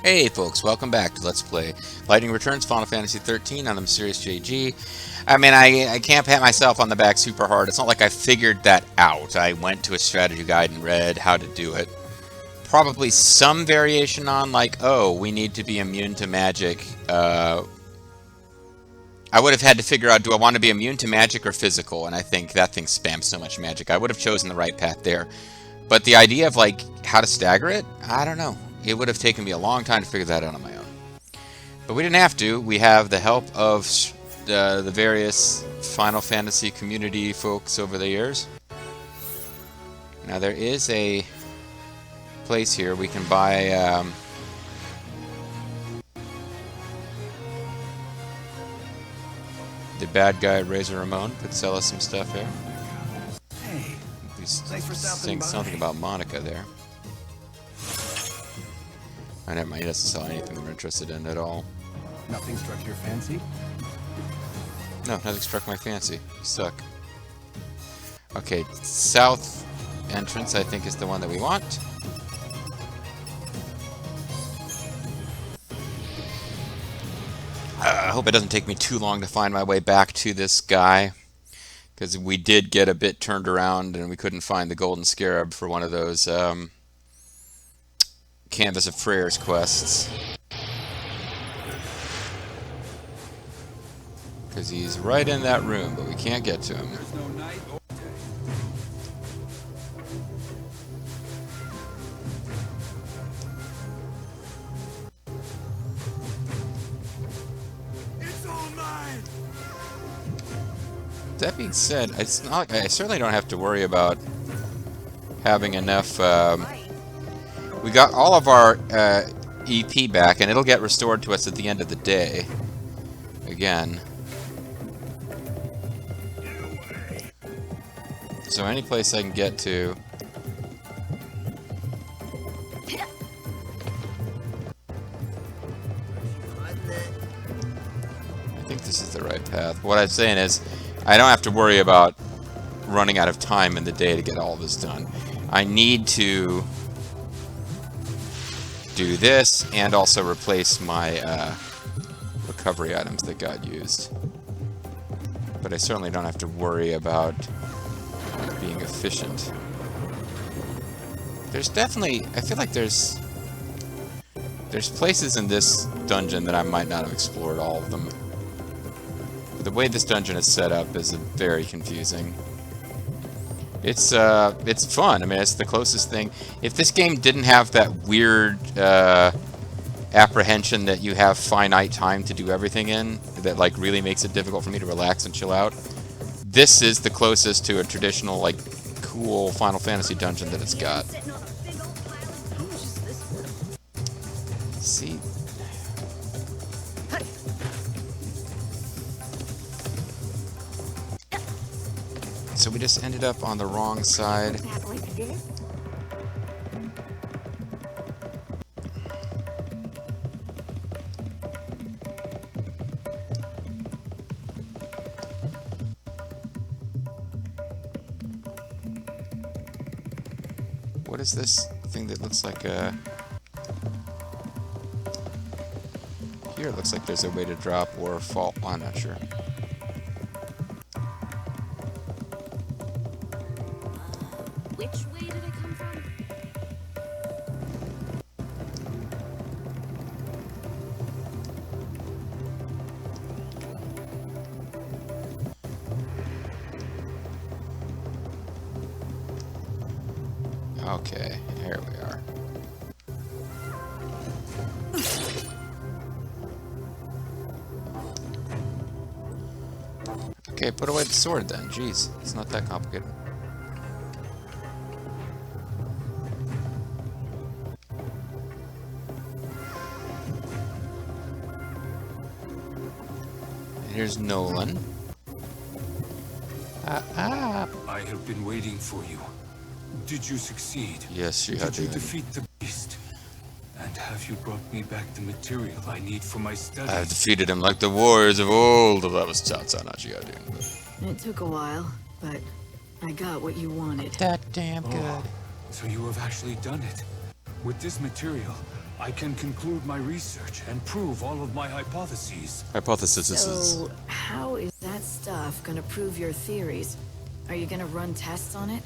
Hey folks, welcome back to Let's Play Lightning Returns Final Fantasy XIII on the Mysterious JG. I mean, I can't pat myself on the back super hard. It's not like I figured that out. I went to a strategy guide and read how to do it. Probably some variation on, like, oh, we need to be immune to magic. I would have had to figure out, do I want to be immune to magic or physical? And I think that thing spams so much magic. I would have chosen the right path there. But the idea of, like, how to stagger it, I don't know. It would have taken me a long time to figure that out on my own. But we didn't have to. We have the help of the various Final Fantasy community folks over the years. Now there is a place here we can buy the bad guy Razor Ramon could sell us some stuff here. Hey, He's thanks for stopping saying by. something about Monica there. I never mind, he doesn't sell anything we're interested in at all. Nothing struck your fancy? No, nothing struck my fancy. You suck. Okay, south entrance I think is the one that we want. I hope it doesn't take me too long to find my way back to this guy, because we did get a bit turned around and we couldn't find the Golden Scarab for one of those Canvas of Prayers quests. Because he's right in that room, but we can't get to him. There's no night or day. It's all mine. That being said, it's not like I certainly don't have to worry about having enough. We got all of our EP back, and it'll get restored to us at the end of the day. Again. So any place I can get to. I think this is the right path. What I'm saying is, I don't have to worry about running out of time in the day to get all this done. I need to do this and also replace my recovery items that got used. But I certainly don't have to worry about being efficient. There's definitely, I feel like there's places in this dungeon that I might not have explored all of them. The way this dungeon is set up is very confusing. It's fun. I mean, it's the closest thing. If this game didn't have that weird apprehension that you have finite time to do everything in, that like really makes it difficult for me to relax and chill out, this is the closest to a traditional, like, cool Final Fantasy dungeon that it's got. See? So we just ended up on the wrong side. What is this thing that looks like a... Here it looks like there's a way to drop or fall. Oh, I'm not sure. Which way did I come from? Okay, here we are. Okay, put away the sword then. Jeez, it's not that complicated. And here's Nolan. I have been waiting for you. Did you succeed? Yes, Did Xiahou you Dun. defeat the beast? And have you brought me back the material I need for my studies? I've defeated him like the warriors of old. That was Tsatsa, not Xiahou Dun, but It took a while, but I got what you wanted. that damn good. So you have actually done it. With this material, I can conclude my research and prove all of my hypotheses. Hypothesis is... So, how is that stuff gonna prove your theories? Are you gonna run tests on it?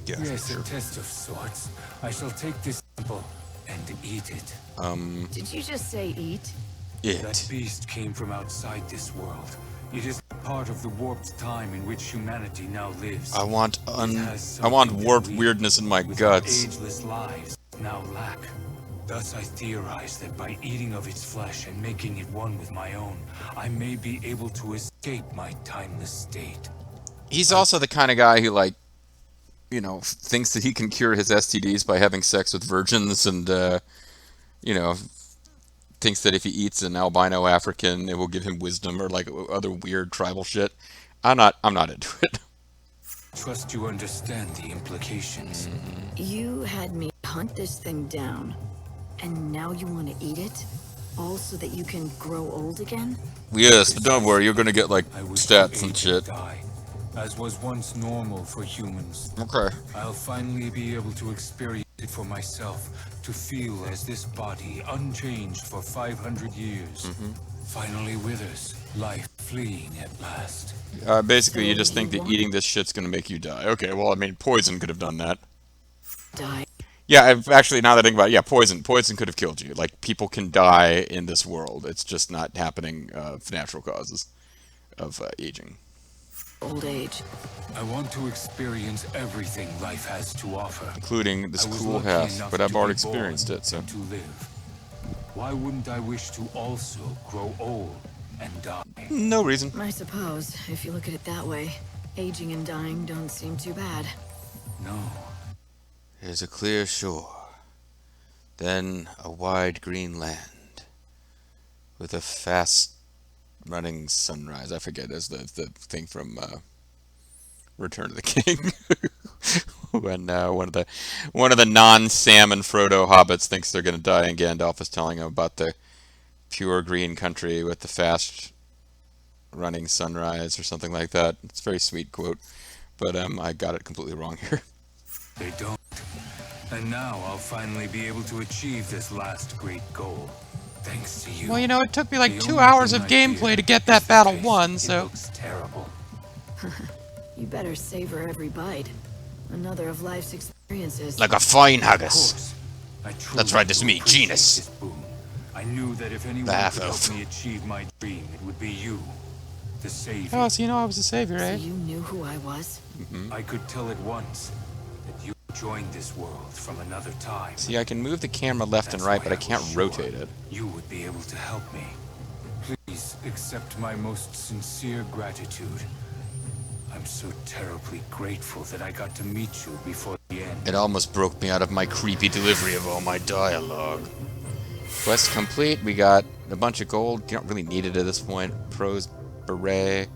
Yeah, Yes, sure. a test of sorts. I shall take this sample and eat it. Did you just say eat? That beast came from outside this world. It is part of the warped time in which humanity now lives. I want It has I want something warped that we, weirdness in my with guts. our ageless lives, now lack. Thus I theorize that by eating of its flesh and making it one with my own, I may be able to escape my timeless state. He's also the kind of guy who, like, you know, thinks that he can cure his STDs by having sex with virgins, and you know, thinks that if he eats an albino African, it will give him wisdom, or like other weird tribal shit. I'm not into it. Trust you understand the implications. You had me hunt this thing down, and now you want to eat it? All so that you can grow old again? Yes, but don't worry, you're gonna get like I wish stats to and age shit. die, as was once normal for humans. Okay. I'll finally be able to experience it for myself, to feel as this body, unchanged for 500 years, finally withers, life fleeing at last. Basically, you just So think you that want- eating this shit's gonna make you die. Okay, well, I mean, poison could have done that. Die. Yeah, actually, now that I think about it, yeah, poison could have killed you. Like, people can die in this world. It's just not happening for natural causes of aging. Old age. I want to experience everything life has to offer. Including this I was cool lucky house, enough but I've to already be born experienced it, so... and to live. Why wouldn't I wish to also grow old and die? No reason. I suppose, if you look at it that way, aging and dying don't seem too bad. No. There's a clear shore, then a wide green land, with a fast-running sunrise. I forget, there's the thing from Return of the King, when one of the non-salmon Frodo hobbits thinks they're gonna die, and Gandalf is telling him about the pure green country with the fast-running sunrise, or something like that. It's a very sweet quote, but I got it completely wrong here. They don't. And now I'll finally be able to achieve this last great goal. Thanks to you. Well, you know, it took me like The 2 only hours thing of I gameplay fear to get is that the battle taste. won, It so... looks terrible. You better savor every bite. Another of life's experiences. Like a fine Of haggis. course. I truly That's right, this is do me, appreciate Genus. this boon. I knew that if anyone The could half-elf. help me achieve my dream, it would be you, the savior. Oh, so you know I was a savior, So eh? you knew who I was? I could tell at once that you joined this world from another time. See, I can move the camera left and That's right, why but I was can't sure rotate it. You would be able to help me. Please accept my most sincere gratitude. I'm so terribly grateful that I got to meet you before the end. It almost broke me out of my creepy delivery of all my dialogue. Quest complete. We got a bunch of gold. You don't really need it at this point. Pros, beret,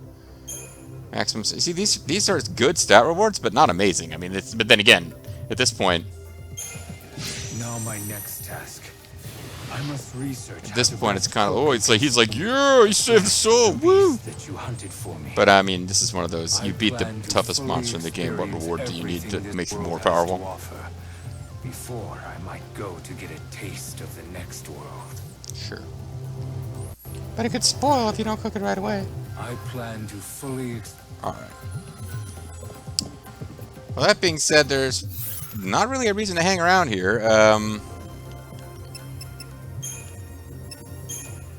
maximum. See, these are good stat rewards, but not amazing. I mean, but then again, at this point, Now my next task. I must research. at this point, it's kind of he's like, yeah, you saved the soul, the woo. beast that you hunted for me. But I mean, this is one of those. You I beat the plan to toughest fully monster in the game. What experience reward do you need to everything make this you world more has to powerful? offer before I might go to get a taste of the next world. Sure. But it could spoil if you don't cook it right away. I plan to fully. Alright. Well, that being said, there's not really a reason to hang around here.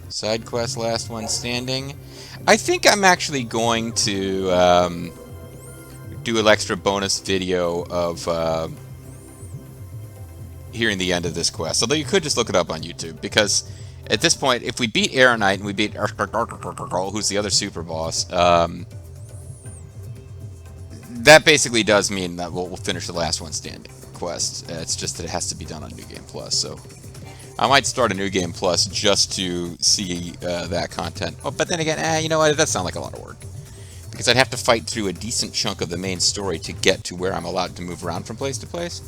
Side quest, last one standing. I think I'm actually going to do an extra bonus video of hearing the end of this quest. Although you could just look it up on YouTube, because at this point, if we beat Aeronite and we beat who's the other super boss, that basically does mean that we'll finish the last one standing quest. It's just that it has to be done on New Game Plus, so I might start a New Game Plus just to see that content. Oh, but then again, you know what? That sounds like a lot of work, because I'd have to fight through a decent chunk of the main story to get to where I'm allowed to move around from place to place.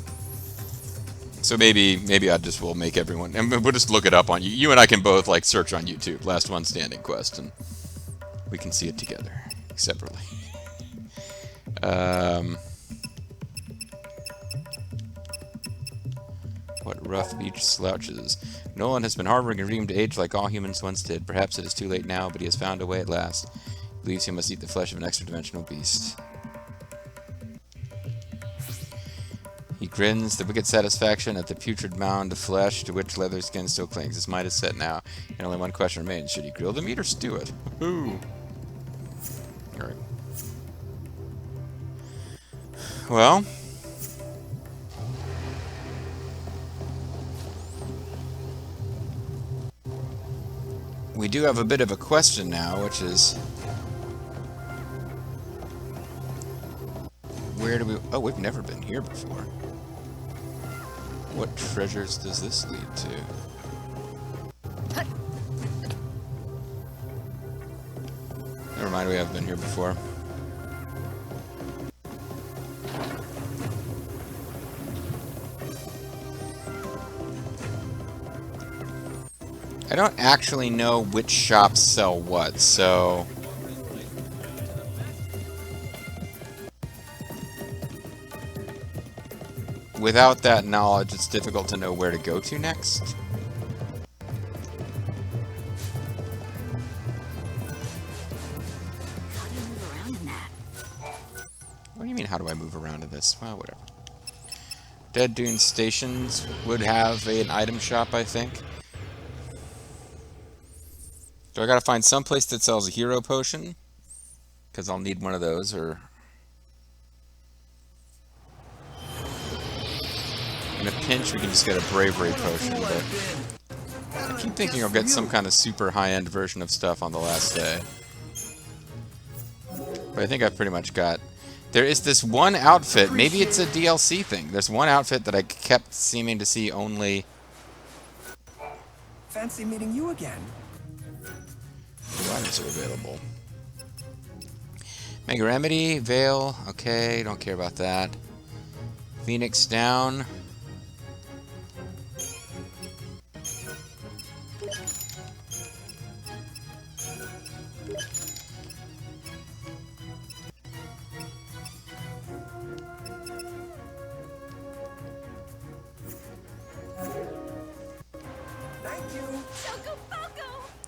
So maybe I just will make everyone, and we'll just look it up on you and I can both like search on YouTube last one standing quest, and we can see it together separately. What rough beach slouches. Nolan has been harboring a dream to age like all humans once did. Perhaps it is too late now, but he has found a way at last. He believes he must eat the flesh of an extra-dimensional beast. He grins, the wicked satisfaction at the putrid mound of flesh to which leather skin still clings. His mind is set now, and only one question remains. Should he grill the meat or stew it? Woohoo! Alright. Well... we do have a bit of a question now, which is... where do we... oh, we've never been here before. What treasures does this lead to? Never mind, we haven't been here before. I don't actually know which shops sell what, so... without that knowledge, it's difficult to know where to go to next. How do you move around in that? What do you mean, how do I move around in this? Well, whatever. Dead Dune Stations would have an item shop, I think. So I gotta find some place that sells a hero potion, because I'll need one of those, or... in a pinch, we can just get a bravery potion, but... I keep thinking I'll get some kind of super high-end version of stuff on the last day. But I think I've pretty much got... there is this one outfit, maybe it's a DLC thing. There's one outfit that I kept seeming to see only... Fancy meeting you again. New items are available. Mega Remedy, Veil, okay, don't care about that. Phoenix Down.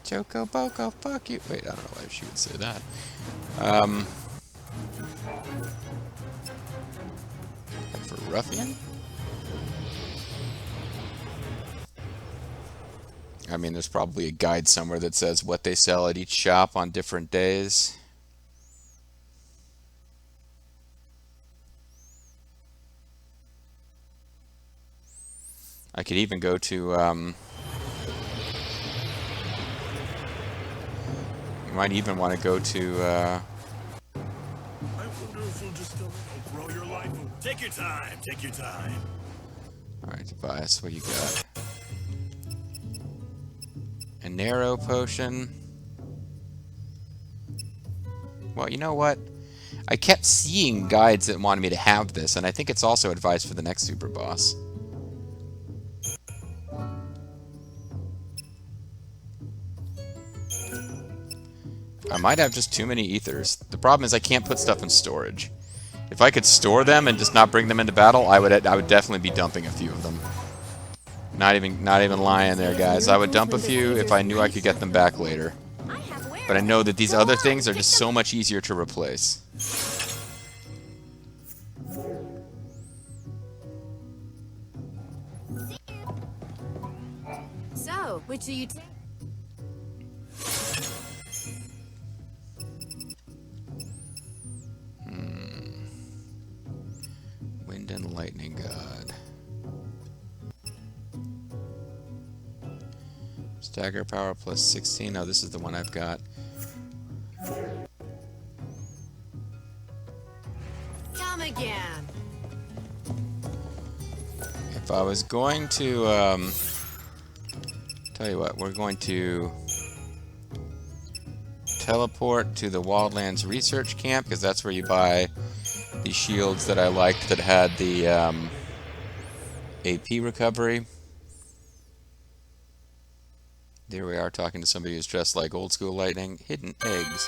Choco Boko, fuck you. Wait, I don't know why she would say that. For Ruffian? I mean, there's probably a guide somewhere that says what they sell at each shop on different days. I could even go to, you might even want to go to, I wonder if we'll just grow your life. Take your time, take your time. alright, Tobias, what you got? A narrow potion. Well, you know what? I kept seeing guides that wanted me to have this, and I think it's also advice for the next super boss. I might have just too many ethers. The problem is I can't put stuff in storage. If I could store them and just not bring them into battle, I would definitely be dumping a few of them. Not even lying there, guys. I would dump a few if I knew I could get them back later. But I know that these other things are just so much easier to replace. So, which do you take? Wind and Lightning God. Stagger power plus 16. Oh, this is the one I've got. Come again. If I was going to, tell you what, we're going to teleport to the Wildlands Research Camp, because that's where you buy the shields that I liked that had the AP recovery. There we are, talking to somebody who's dressed like old school Lightning. Hidden eggs.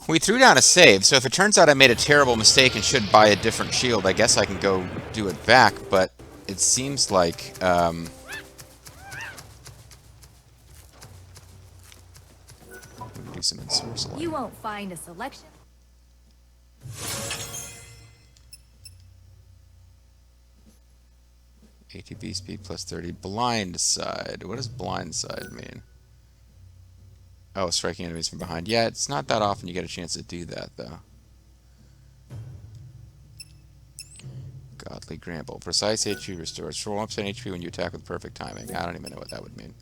We threw down a save, so if it turns out I made a terrible mistake and should buy a different shield, I guess I can go do it back, but it seems like we can do some ensorceling. You won't find a selection. ATB speed plus 30. Blind side. What does blind side mean? Oh, striking enemies from behind. Yeah, it's not that often you get a chance to do that, though. Godly Gramble. Precise HP restores. Roll 1% HP when you attack with perfect timing. I don't even know what that would mean.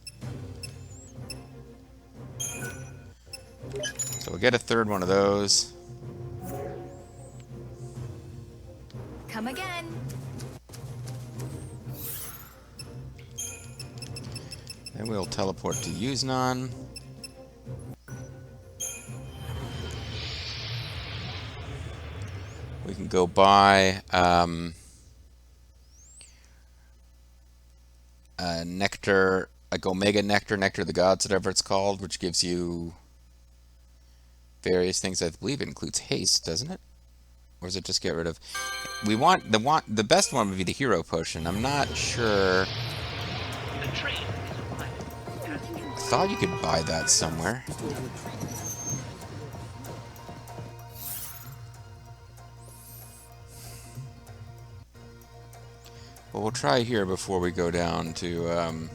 So we'll get a third one of those. Come again. Then we'll teleport to Yuznan. We can go buy nectar, like Omega Nectar, Nectar of the Gods, whatever it's called, which gives you various things. I believe it includes haste, doesn't it? Or does it just get rid of? We want the best one would be the hero potion. I'm not sure. I thought you could buy that somewhere. Well, we'll try here before we go down to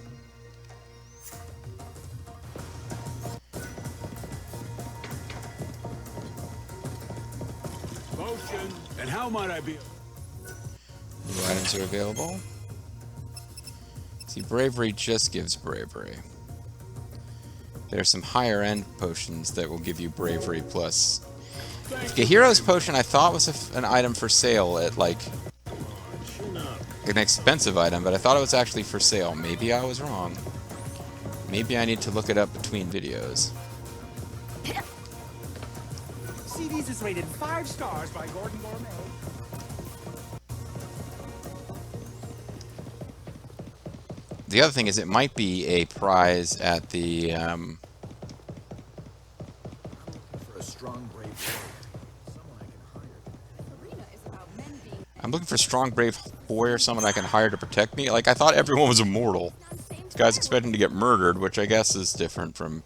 Potion. And how might I be? new items are available. See, bravery just gives bravery. There's some higher end potions that will give you bravery plus. Okay, hero's potion I thought was an item for sale at like an expensive item, but I thought it was actually for sale. Maybe I was wrong. Maybe I need to look it up between videos. CDs is rated 5 stars by Gordon Gourmet. The other thing is it might be a prize at the For a strong, brave warrior. Someone I can hire. Arena is about men being I'm looking for strong, brave warrior, someone I can hire to protect me. Like, I thought everyone was immortal. This guy's expecting to get murdered, which I guess is different from...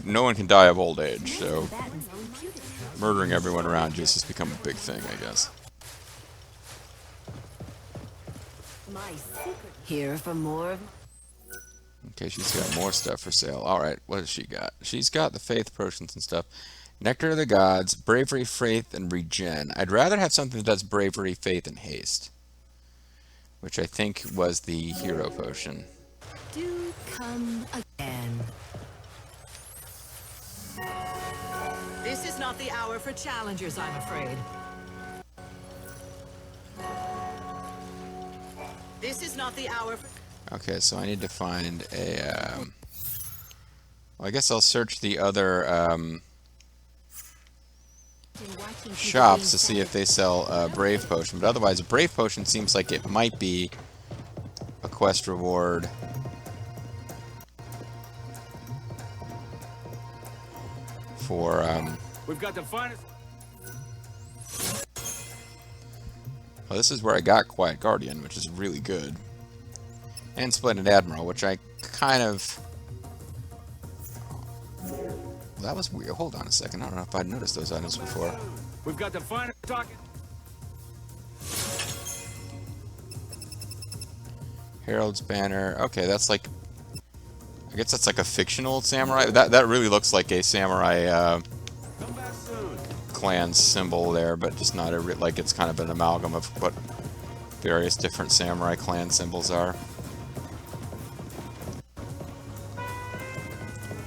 No one can die of old age, so... Murdering everyone around you has just become a big thing, I guess. my secret. Here for more of... Okay, she's got more stuff for sale. Alright, what has she got? She's got the faith potions and stuff. Nectar of the Gods, Bravery, Faith, and Regen. I'd rather have something that does Bravery, Faith, and Haste. Which I think was the hero potion. Do come again. This is not the hour for challengers, I'm afraid. This is not the hour for... Okay, so I need to find a... well, I guess I'll search the other shops to see if they sell a Brave Potion. But otherwise, a Brave Potion seems like it might be a quest reward. For, We've got the finest. well, this is where I got Quiet Guardian, which is really good. And Splendid Admiral, which I kind of... well, that was weird. Hold on a second. I don't know if I'd noticed those items before. We've got the finest talking. Herald's Banner. Okay, that's like... I guess that's like a fictional samurai. That really looks like a samurai Come back soon. clan symbol there, but just not a like it's kind of an amalgam of what various different samurai clan symbols are.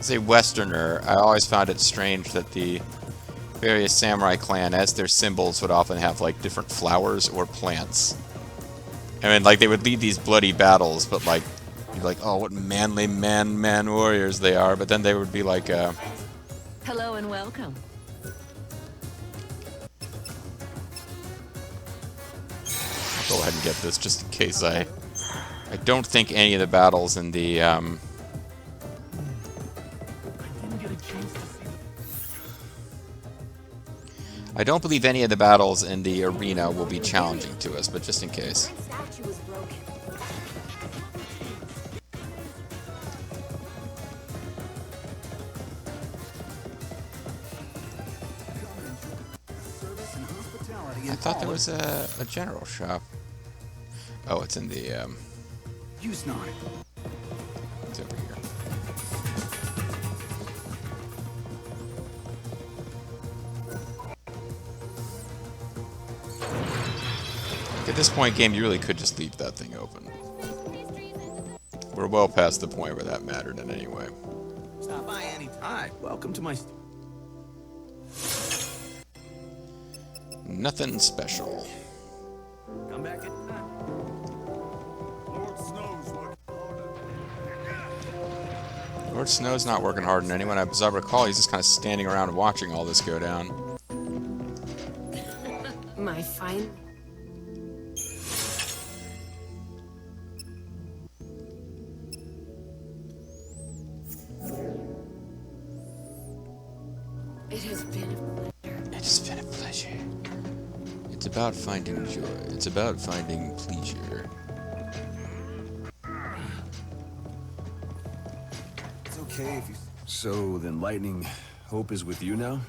As a Westerner, I always found it strange that the various samurai clan, as their symbols, would often have like different flowers or plants. I mean, like they would lead these bloody battles, but like you'd be like, oh, what manly man warriors they are, but then they would be like, Hello and welcome. I'll go ahead and get this just in case I don't think any of the battles in the I don't believe any of the battles in the arena will be challenging to us, but just in case. Statue was I thought there was a general shop. Oh, it's in the, Use not. it's over here. At this point, game, you really could just leave that thing open. We're well past the point where that mattered in any way. Stop by any time. Hi, welcome to my... Nothing special. Come back at night. Lord Snow's working harder. Lord Snow's not working hard on anyone. As I recall, he's just kind of standing around watching all this go down. My fine. It has been a pleasure. It's been a pleasure. It's about finding joy. It's about finding pleasure. It's okay if you... So, then Lightning Hope is with you now?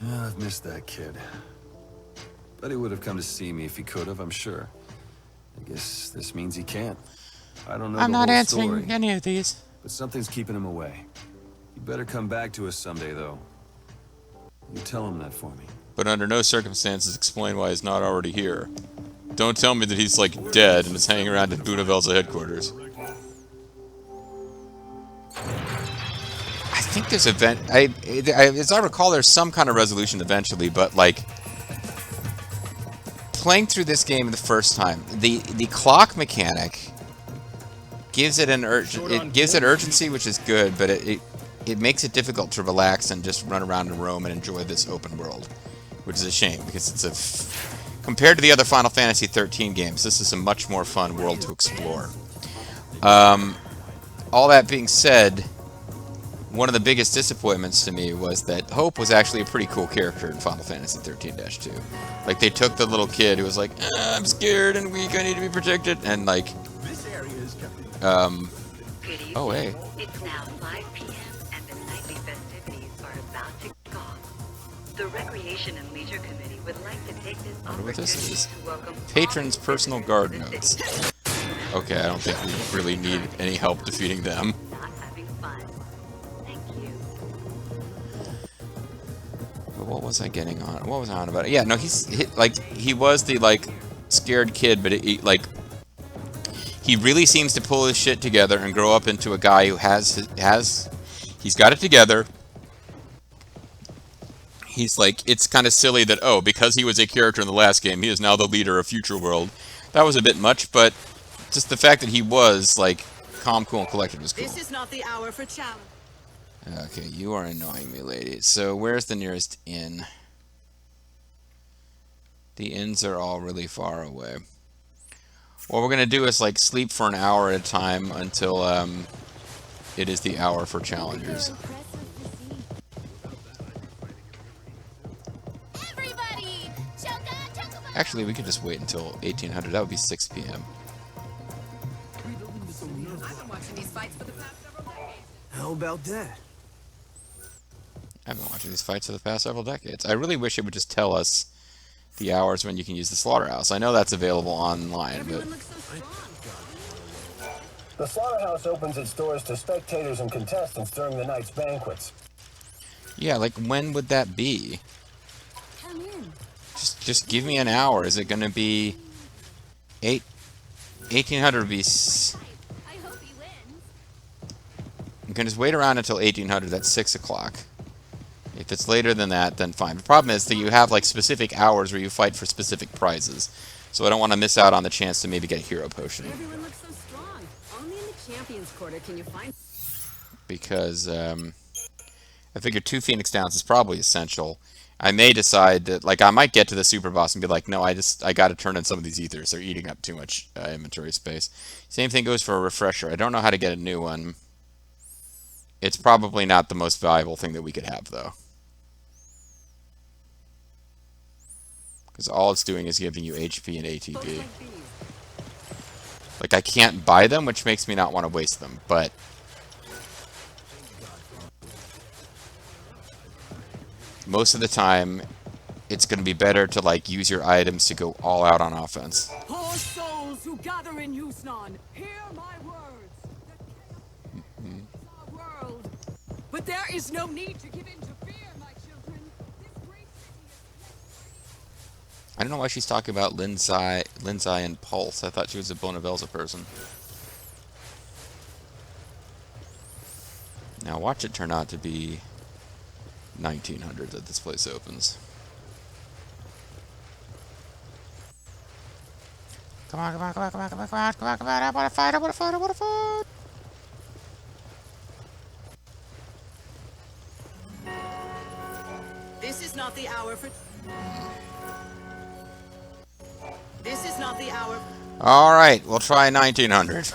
Ah, I've missed that kid. But he would have come to see me if he could have, I'm sure. I guess this means he can't. I don't know I'm the not whole answering story, any of these. but something's keeping him away. You better come back to us someday, though. You tell him that for me. But under no circumstances explain why he's not already here. Don't tell me that he's, like, dead and is hanging around at Bunavel's headquarters. I think there's as I recall, there's some kind of resolution eventually, but, like, playing through this game the first time, the clock mechanic gives it urgency, which is good, but it makes it difficult to relax and just run around and roam and enjoy this open world, which is a shame because it's compared to the other Final Fantasy XIII games, this is a much more fun world to explore. All that being said, one of the biggest disappointments to me was that Hope was actually a pretty cool character in Final Fantasy XIII-2. Like, they took the little kid who was like, I'm scared and weak, I need to be protected, and like, oh hey. It's now 5 p.m. and the nightly festivities are about to kick off. The Recreation and Leisure Committee would like to take this I wonder what this opportunity is. to welcome Patrons' all personal visitors guard to the notes. city. Okay, I don't think we really need any help defeating them. Not having fun. Thank you. But what was I getting on? What was I on about? Yeah, no, he was the, like, scared kid, but he really seems to pull his shit together and grow up into a guy who he's got it together. He's like, it's kind of silly that, oh, because he was a character in the last game, he is now the leader of Future World. That was a bit much, but just the fact that he was, like, calm, cool, and collected was cool. This is not the hour for challenge. Okay, you are annoying me, lady. So, where's the nearest inn? The inns are all really far away. What we're going to do is, like, sleep for an hour at a time until, it is the hour for challengers. Actually, we could just wait until 1800. That would be 6 p.m. I've been watching these fights for the past several decades. How about that? I've been watching these fights for the past several decades. I really wish it would just tell us the hours when you can use the slaughterhouse. I know that's available online, but... Everyone looks so strong. The slaughterhouse opens its doors to spectators and contestants during the night's banquets. Yeah, like, when would that be? Come in. Just give me an hour. Is it going to be 1800 would be... I hope he wins. You can just wait around until 1800. That's 6 o'clock. If it's later than that, then fine. The problem is that you have, like, specific hours where you fight for specific prizes. So I don't want to miss out on the chance to maybe get a hero potion. Everyone looks so strong. Only in the Champions Quarter can you find... Because, I figure 2 Phoenix Downs is probably essential. I may decide that, like, I might get to the super boss and be like, no, I got to turn in some of these ethers. They're eating up too much inventory space. Same thing goes for a refresher. I don't know how to get a new one. It's probably not the most valuable thing that we could have, though. Because all it's doing is giving you HP and ATB. Like, I can't buy them, which makes me not want to waste them, but... most of the time, it's going to be better to like use your items to go all out on offense. Poor souls who gather in Yusnan, hear my words. The chaos is our world. But there is no need to give in to fear, my children. This great city is... I don't know why she's talking about Lindsay and Pulse. I thought she was a Bonavelza person. Now watch it turn out to be 1900 that this place opens. Come on, come on, come on, come on, come on, come on, come on, come on, I wanna fight, I wanna fight, I wanna fight! This is not the hour for... This is not the hour... Alright, we'll try 1900.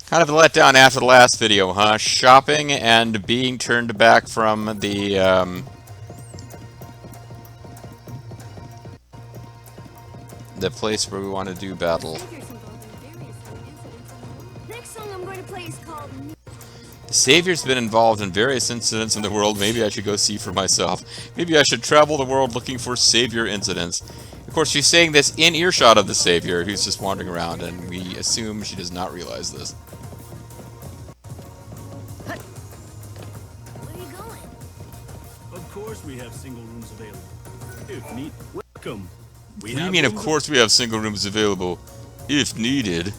Kind of a letdown after the last video, huh? Shopping and being turned back from the place where we want to do battle. Next song I'm going to play is called... The Savior's been involved in various incidents in the world. Maybe I should go see for myself. Maybe I should travel the world looking for Savior incidents. Of course, she's saying this in earshot of the Savior, who's just wandering around, and we assume she does not realize this. Where are you going? Of course we have single rooms available. If need, welcome. What do you mean, of course we have single rooms available, if needed?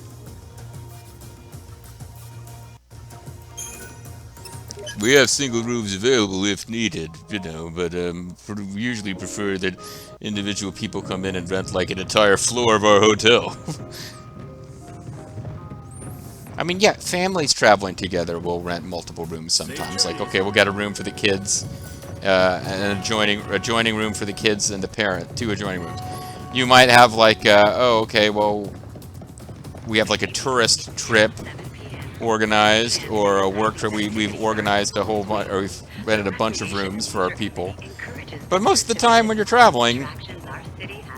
We have single rooms available if needed, you know, but we usually prefer that individual people come in and rent like an entire floor of our hotel. I mean, yeah, families traveling together will rent multiple rooms sometimes. Like, okay, we'll get a room for the kids, an adjoining room for the kids and the parent, 2 adjoining rooms. You might have like, oh, okay, well, we have like a tourist trip organized, or a work trip. We've organized a whole bunch, or we've rented a bunch of rooms for our people. But most of the time when you're traveling,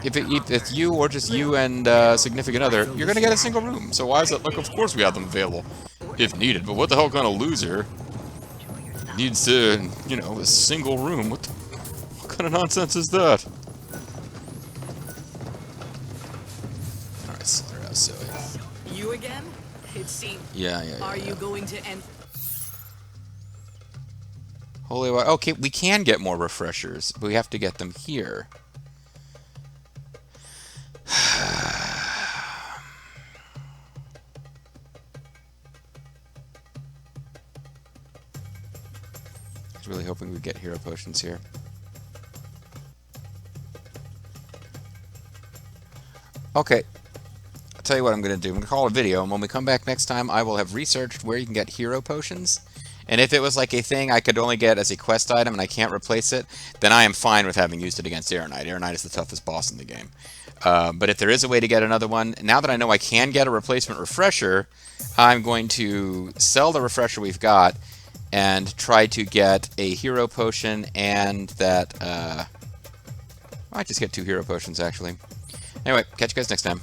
if it's you or just you and significant other, you're gonna get a single room. So why is it? Look, of course we have them available if needed. But what the hell kind of loser needs to, you know, a single room? What kind of nonsense is that? All right, so You again? It seems... yeah. Are you going to end... Holy water. Okay, we can get more refreshers, but we have to get them here. I was really hoping we'd get hero potions here. Okay. I'll tell you what I'm going to do. I'm going to call a video, and when we come back next time, I will have researched where you can get hero potions. And if it was like a thing I could only get as a quest item and I can't replace it, then I am fine with having used it against Aeronite. Aeronite is the toughest boss in the game. But if there is a way to get another one, now that I know I can get a replacement refresher, I'm going to sell the refresher we've got and try to get a hero potion and that... I might just get 2 hero potions, actually. Anyway, catch you guys next time.